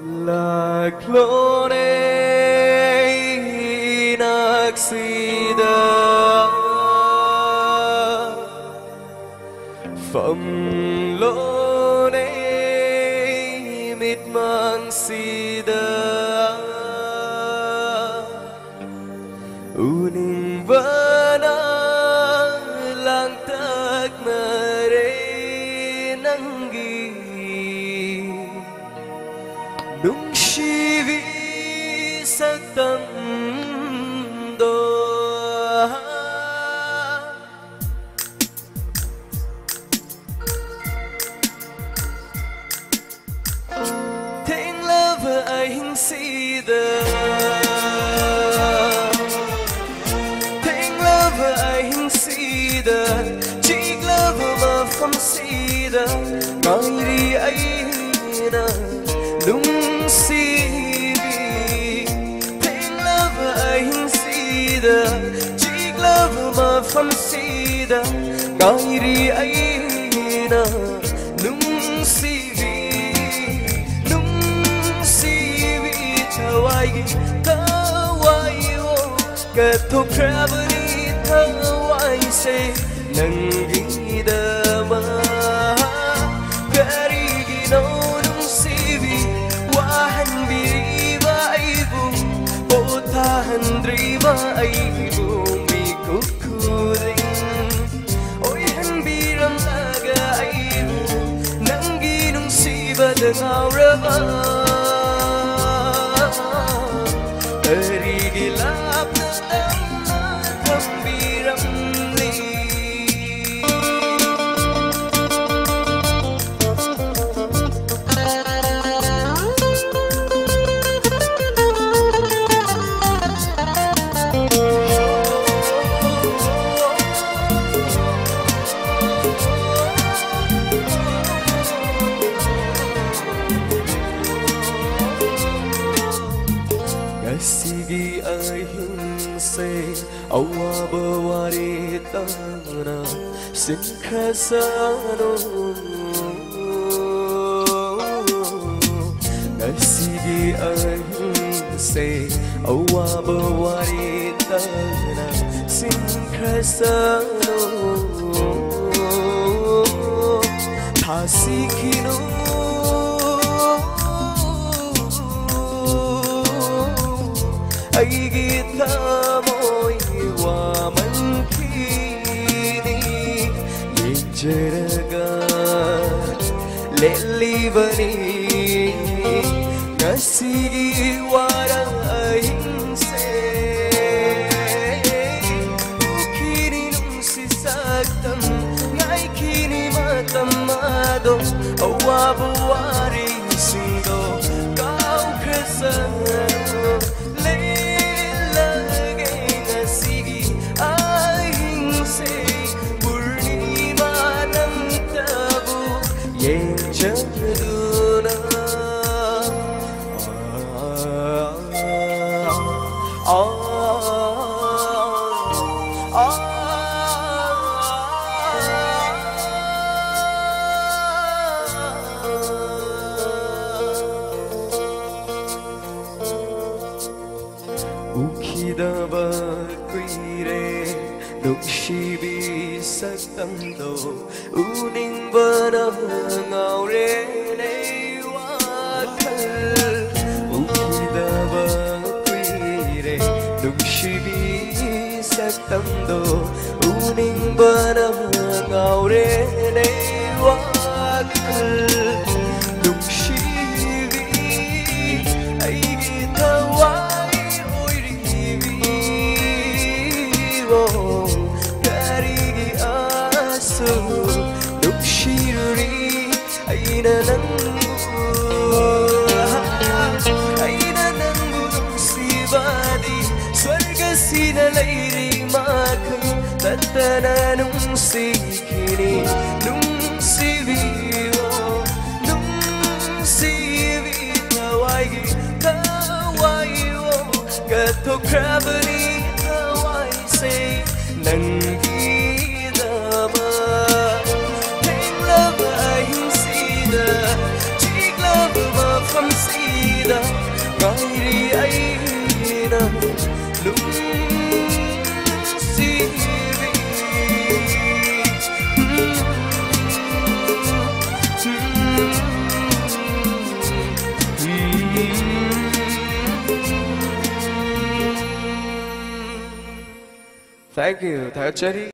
lạc lối naksida phẩm lối mịt mang sida uning vana lang tak mare nangi nung shivi saktam do thing love anh see the anh see the chiếc love mà không see the ngày đi ấy na đúng si vì thing love anh see the chiếc love mà không see the ngày đi ấy na đúng si vì thâu ai kết thúc gravity I say nangidama karigi no nung sivi wahan biriba aibu botahan driba aibu mikukuding oyan biram laga aibu nangi nung siva dengaw raba karigi lap na Sige ay hinsay awa bawari tana sinkrasano Sige ay hinsay awa bawari tana sinkrasano Tasikino aigi tamoy wa mankini yejeraga lelivani kasigi wara ahimse ukini nung sisaktam ngai kini matamado awabuwari sindo kau kasano Ukidaba kuire nukshibi saktamdo uning bana ngaure nei wakal Ukidaba kuire nukshibi saktamdo uning bana ngaure nei wakal Aina nangu nung sibadi swarga sinalairi makan tatana nung sikini nung sivi kawaii kato gravity kawaii say nangidama Take love, I see the cheek love from sea. Thank you. 다이어트 체리.